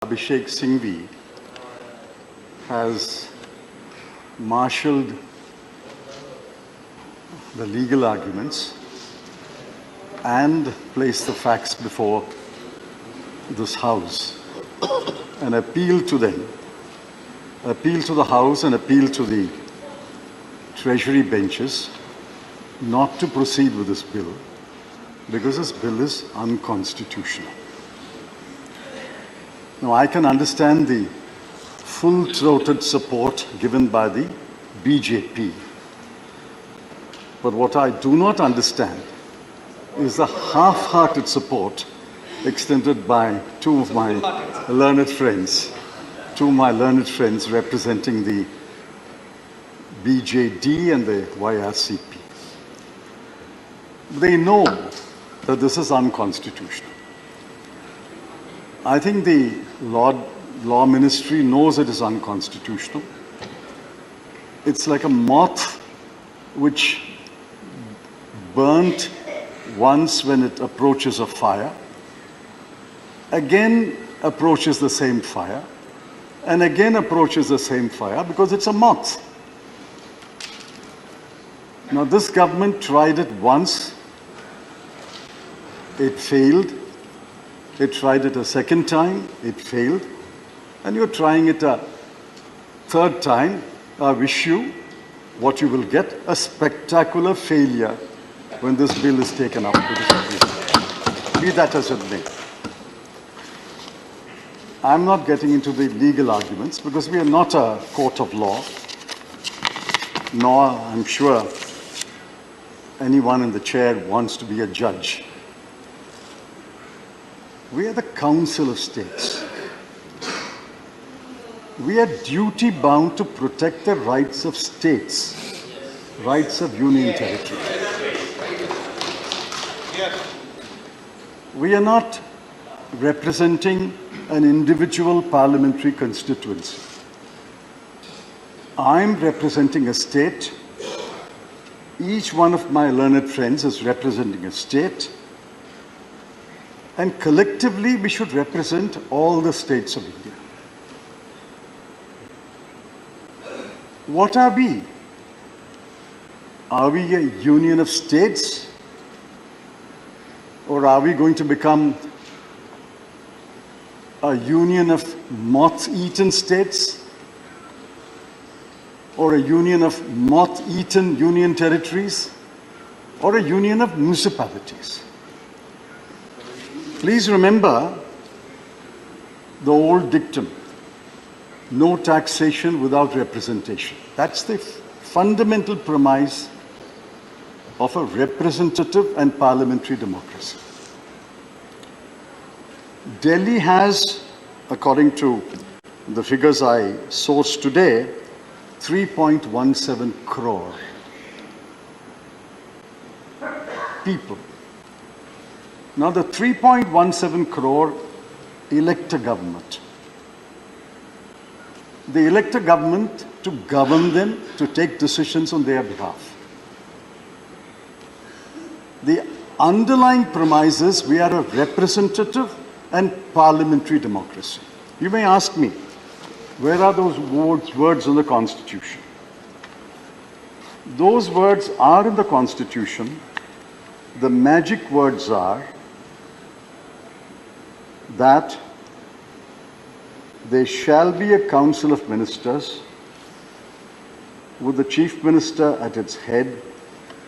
Abhishek Singhvi has marshaled the legal arguments and placed the facts before this House and appeal to them, appeal to the House and appeal to the Treasury benches not to proceed with this bill because this bill is unconstitutional. Now, I can understand the full-throated support given by the BJP. But what I do not understand is the half-hearted support extended by two of my learned friends representing the BJD and the YRCP. They know that this is unconstitutional. I think the Law Ministry knows it is unconstitutional. It's like a moth which burnt once when it approaches a fire, again approaches the same fire, and again approaches the same fire because it's a moth. Now, this government tried it once, it failed. It tried it a second time, it failed, and you're trying it a third time. I wish you what you will get, a spectacular failure when this bill is taken up to the Supreme. Be that as it may. I'm not getting into the legal arguments because we are not a court of law, nor, I'm sure, anyone in the chair wants to be a judge. We are the Council of States. We are duty-bound to protect the rights of states, rights of union territory. We are not representing an individual parliamentary constituency. I'm representing a state. Each one of my learned friends is representing a state. And collectively, we should represent all the states of India. What are we? Are we a union of states? Or are we going to become a union of moth-eaten states? Or a union of moth-eaten union territories? Or a union of municipalities? Please remember the old dictum, no taxation without representation. That's the fundamental premise of a representative and parliamentary democracy. Delhi has, according to the figures I sourced today, 3.17 crore people. Now, the 3.17 crore elect a government. They elect a government to govern them, to take decisions on their behalf. The underlying premise is we are a representative and parliamentary democracy. You may ask me, where are those words in the Constitution? Those words are in the Constitution. The magic words are that there shall be a council of ministers with the chief minister at its head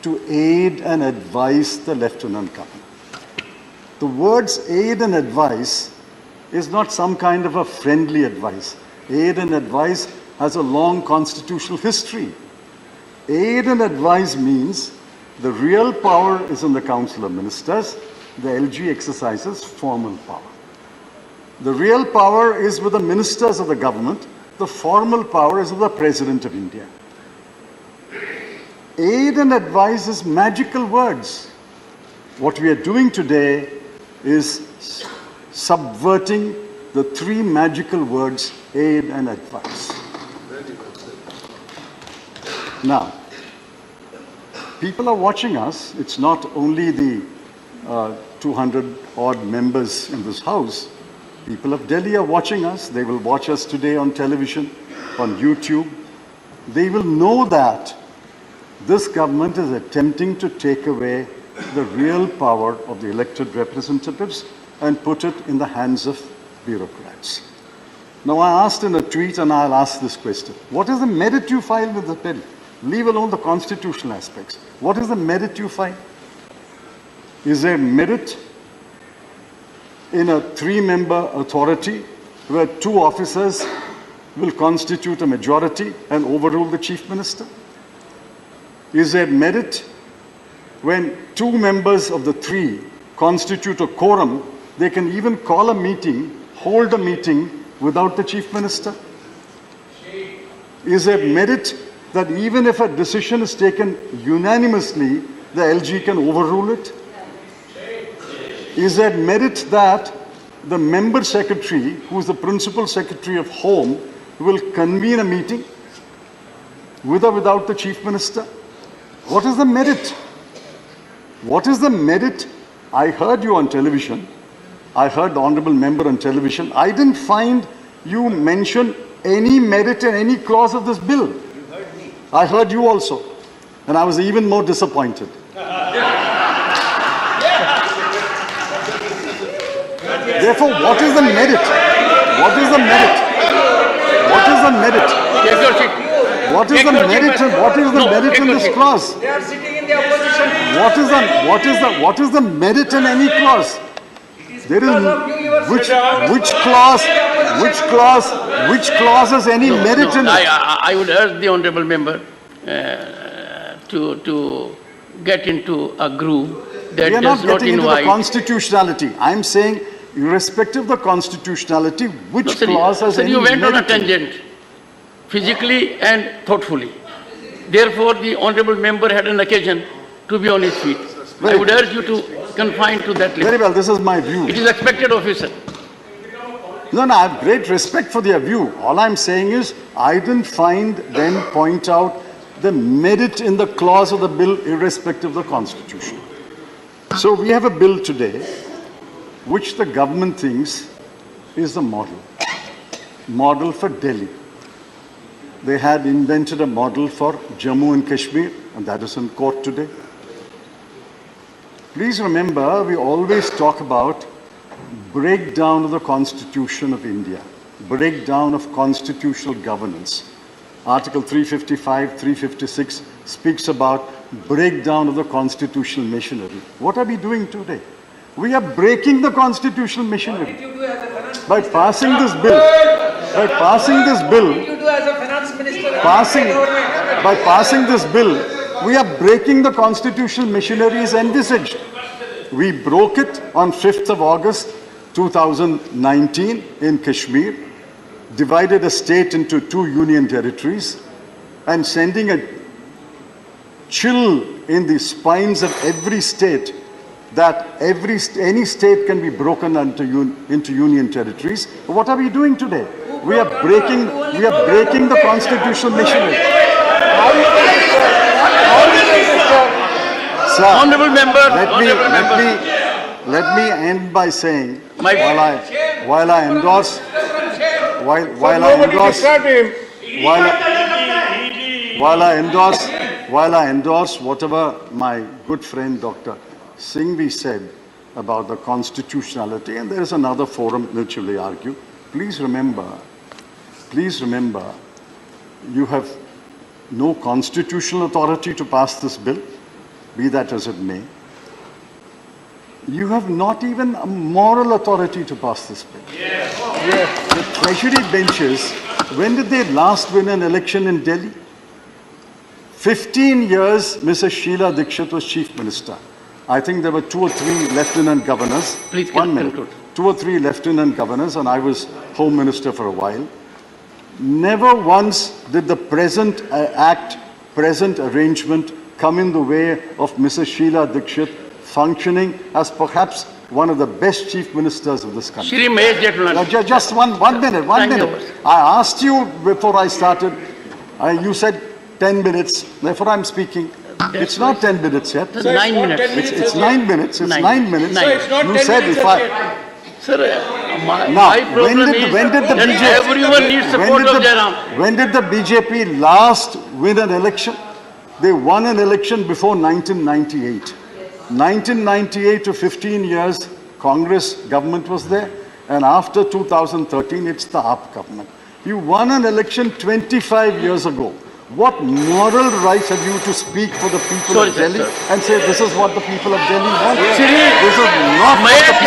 to aid and advise the lieutenant governor. The words aid and advise is not some kind of a friendly advice. Aid and advise has a long constitutional history. Aid and advise means the real power is in the council of ministers. The LG exercises formal power. The real power is with the ministers of the government. The formal power is with the President of India. Aid and advise is magical words. What we are doing today is subverting the three magical words, aid and advice. Now, people are watching us. It's not only the 200 odd members in this house. People of Delhi are watching us. They will watch us today on television, on YouTube. They will know that this government is attempting to take away the real power of the elected representatives and put it in the hands of bureaucrats. Now, I asked in a tweet, and I'll ask this question. What is the merit you file with the bill? Leave alone the constitutional aspects. What is the merit you file? Is there merit in a 3-member authority where 2 officers will constitute a majority and overrule the chief minister? Is there merit when 2 members of the 3 constitute a quorum, they can even call a meeting, hold a meeting without the chief minister? Is there merit that even if a decision is taken unanimously, the LG can overrule it? Is there merit that the member secretary, who is the principal secretary of Home, will convene a meeting with or without the chief minister? What is the merit? What is the merit? I heard you on television. I heard the honorable member on television. I didn't find you mention any merit in any clause of this bill. You heard me. I heard you also. And I was even more disappointed. Therefore, what is the merit? What is the merit? What is the merit? What is the merit? What is the merit in this clause? They are sitting in the opposition. What is the merit in any clause? There is which clause has any merit in it? I would urge the honourable member to get into a groove that We are does not not getting into the invite. constitutionality. I'm saying, irrespective of the constitutionality, which clause has Sir, any you went on a merit in it? tangent, physically and thoughtfully. Therefore, the honourable member had an occasion to be on his feet. I would urge you to confine to that Very limit. well, this is my view. It is expected of you, sir. No, I have great respect for their view. All I'm saying is, I didn't find them point out the merit in the clause of the bill irrespective of the constitution. So we have a bill today which the government thinks is the model for Delhi. They had invented a model for Jammu and Kashmir, and that is in court today. Please remember, we always talk about breakdown of the Constitution of India, breakdown of constitutional governance. Article 355, 356 speaks about breakdown of the constitutional machinery. What are we doing today? We are breaking the constitutional machinery. What did you do as a finance By minister? passing this bill, by passing this What bill, did you do as a finance minister? by passing this bill, we are breaking the constitutional machinery as envisaged. We broke it on 5th of August 2019 in Kashmir, divided a state into 2 union territories, and sending a chill in the spines of every state that any state can be broken into union territories. What are we doing today? We are breaking the constitutional machinery. Sir, Honourable member, let me end by saying, My- while I endorse whatever my good friend Dr. Singhvi said about the constitutionality, and there is another forum which will argue. Please remember, you have no constitutional authority to pass this bill, be that as it may. You have not even a moral authority to pass this bill. The treasury benches, when did they last win an election in Delhi? 15 years, Mrs. Sheila Dikshit was chief minister. I think there were 2 or 3 lieutenant governors. Please 1 minute. conclude. 2 or 3 lieutenant governors, and I was home minister for a while. Never once did the present present arrangement come in the way of Mrs. Sheila Dikshit functioning as perhaps one of the best chief ministers of this country. Shri Mahesh Jethmalani. Just one minute. Thank you. I asked you before I started, you said 10 minutes, therefore I'm speaking. It's not 10 minutes yet. Sir, 9 minutes. It's 9 minutes. It's 9 minutes. Nine. So it's not You 10 said minutes if as I... yet. Sir, My problem is that everyone needs support of Jairam. When did the BJP last win an election? They won an election before 1998. 1998 to 15 years, Congress government was there. And after 2013, it's the AAP government. You won an election 25 years ago. What moral rights have you to speak for the people of Delhi and say this is what the people of Delhi want? Shri, This is not what the